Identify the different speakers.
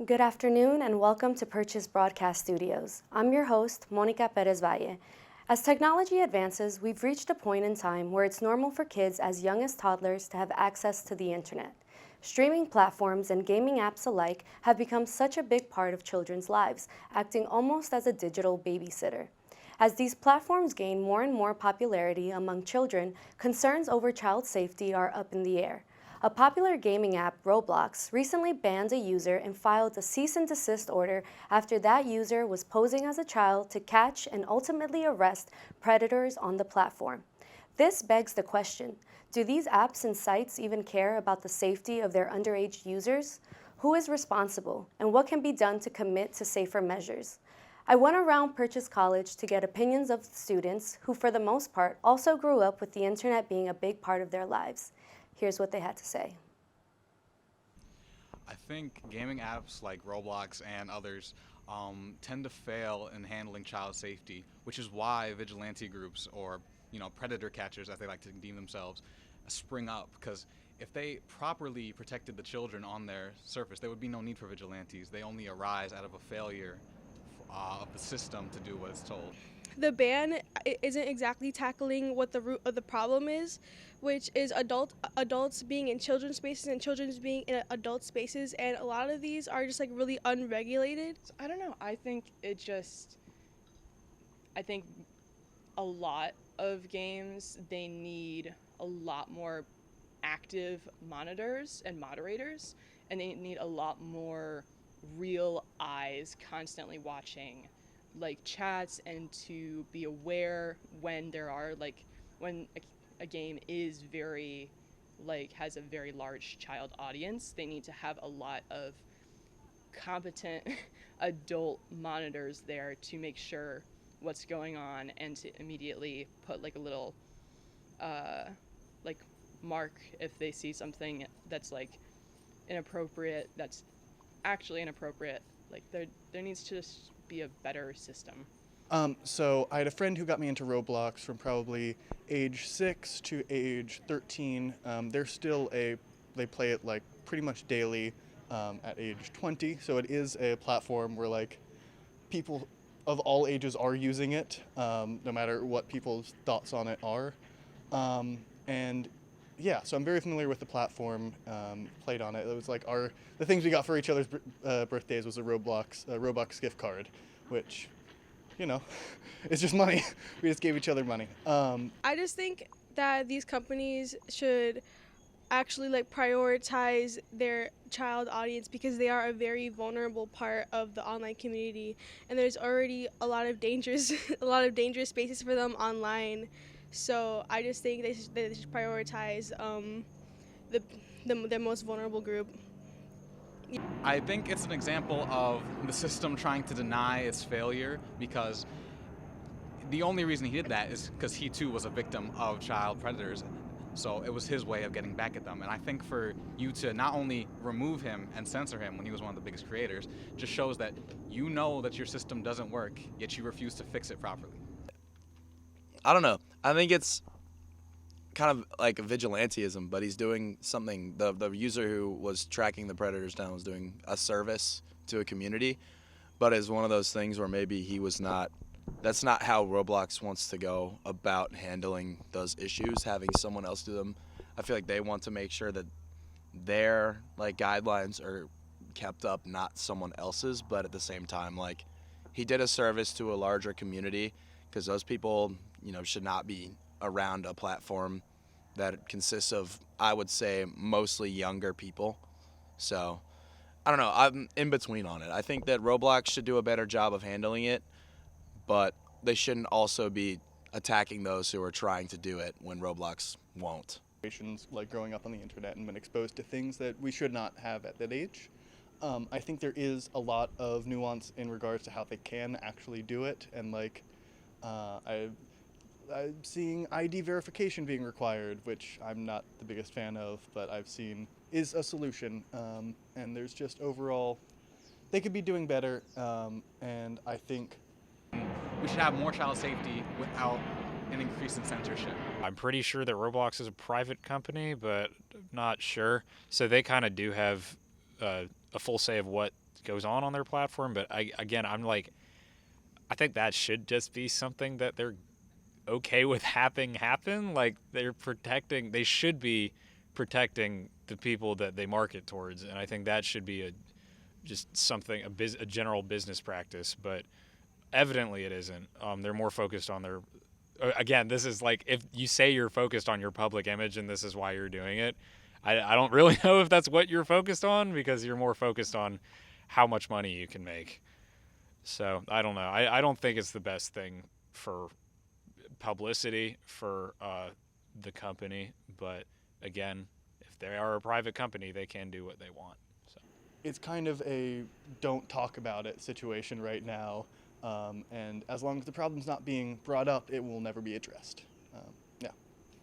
Speaker 1: Good afternoon and welcome to Purchase Broadcast Studios. I'm your host, Monica Perez Valle. As technology advances, we've reached a point in time where it's normal for kids as young as toddlers to have access to the internet. Streaming platforms and gaming apps alike have become such a big part of children's lives, acting almost as a digital babysitter. As these platforms gain more and more popularity among children, concerns over child safety are up in the air. A popular gaming app, Roblox, recently banned a user and filed a cease and desist order after that user was posing as a child to catch and ultimately arrest predators on the platform. This begs the question, do these apps and sites even care about the safety of their underage users? Who is responsible, and what can be done to commit to safer measures? I went around Purchase College to get opinions of students who, for the most part, also grew up with the internet being a big part of their lives. Here's what they had to say.
Speaker 2: I think gaming apps like Roblox and others tend to fail in handling child safety, which is why vigilante groups or predator catchers, as they like to deem themselves, spring up. Because if they properly protected the children on their surface, there would be no need for vigilantes. They only arise out of a failure of the system to do what it's told.
Speaker 3: The ban isn't exactly tackling what the root of the problem is, which is adults being in children's spaces and children's being in adult spaces, and a lot of these are just like really unregulated.
Speaker 4: I don't know. I think a lot of games, they need a lot more active monitors and moderators, and they need a lot more real eyes constantly watching like chats, and to be aware when there are when a game is very has a very large child audience. They need to have a lot of competent adult monitors there to make sure what's going on, and to immediately put a little like mark if they see something that's inappropriate, that's actually inappropriate. There needs to be a better system.
Speaker 5: So I had a friend who got me into Roblox from probably age 6 to age 13. They play it pretty much daily at age 20. So it is a platform where people of all ages are using it, no matter what people's thoughts on it are. And yeah, so I'm very familiar with the platform, played on it. It was the things we got for each other's birthdays was a Roblox gift card, which, it's just money. We just gave each other money.
Speaker 3: I just think that these companies should actually prioritize their child audience, because they are a very vulnerable part of the online community, and there's already a lot of dangerous spaces for them online. So I just think they should prioritize the most vulnerable group.
Speaker 2: I think it's an example of the system trying to deny its failure, because the only reason he did that is because he too was a victim of child predators. So it was his way of getting back at them. And I think for you to not only remove him and censor him when he was one of the biggest creators, just shows that you know that your system doesn't work, yet you refuse to fix it properly.
Speaker 6: I don't know. I think it's kind of like a vigilantism, but he's doing something. The user who was tracking the predators down was doing a service to a community, but it's one of those things where maybe he was not. That's not how Roblox wants to go about handling those issues, having someone else do them. I feel like they want to make sure that their guidelines are kept up, not someone else's, but at the same time, he did a service to a larger community, because those people, should not be around a platform that consists of, I would say, mostly younger people. So, I don't know. I'm in between on it. I think that Roblox should do a better job of handling it, but they shouldn't also be attacking those who are trying to do it when Roblox won't.
Speaker 5: Like growing up on the internet and been exposed to things that we should not have at that age. I think there is a lot of nuance in regards to how they can actually do it, and I'm seeing ID verification being required, which I'm not the biggest fan of, but I've seen is a solution. And there's just overall, they could be doing better, and I think
Speaker 2: We should have more child safety without an increase in censorship.
Speaker 7: I'm pretty sure that Roblox is a private company, but not sure. So they kind of do have a full say of what goes on their platform. But I'm like, I think that should just be something that they're okay with happen. Like they should be protecting the people that they market towards, and I think that should be a general business practice. But evidently it isn't. They're more focused on their. Again, this is like if you say you're focused on your public image and this is why you're doing it. I don't really know if that's what you're focused on, because you're more focused on how much money you can make. So I don't know. I don't think it's the best thing for publicity for the company. But again, if they are a private company, they can do what they want. So
Speaker 5: It's kind of a don't talk about it situation right now. And as long as the problem's not being brought up, it will never be addressed.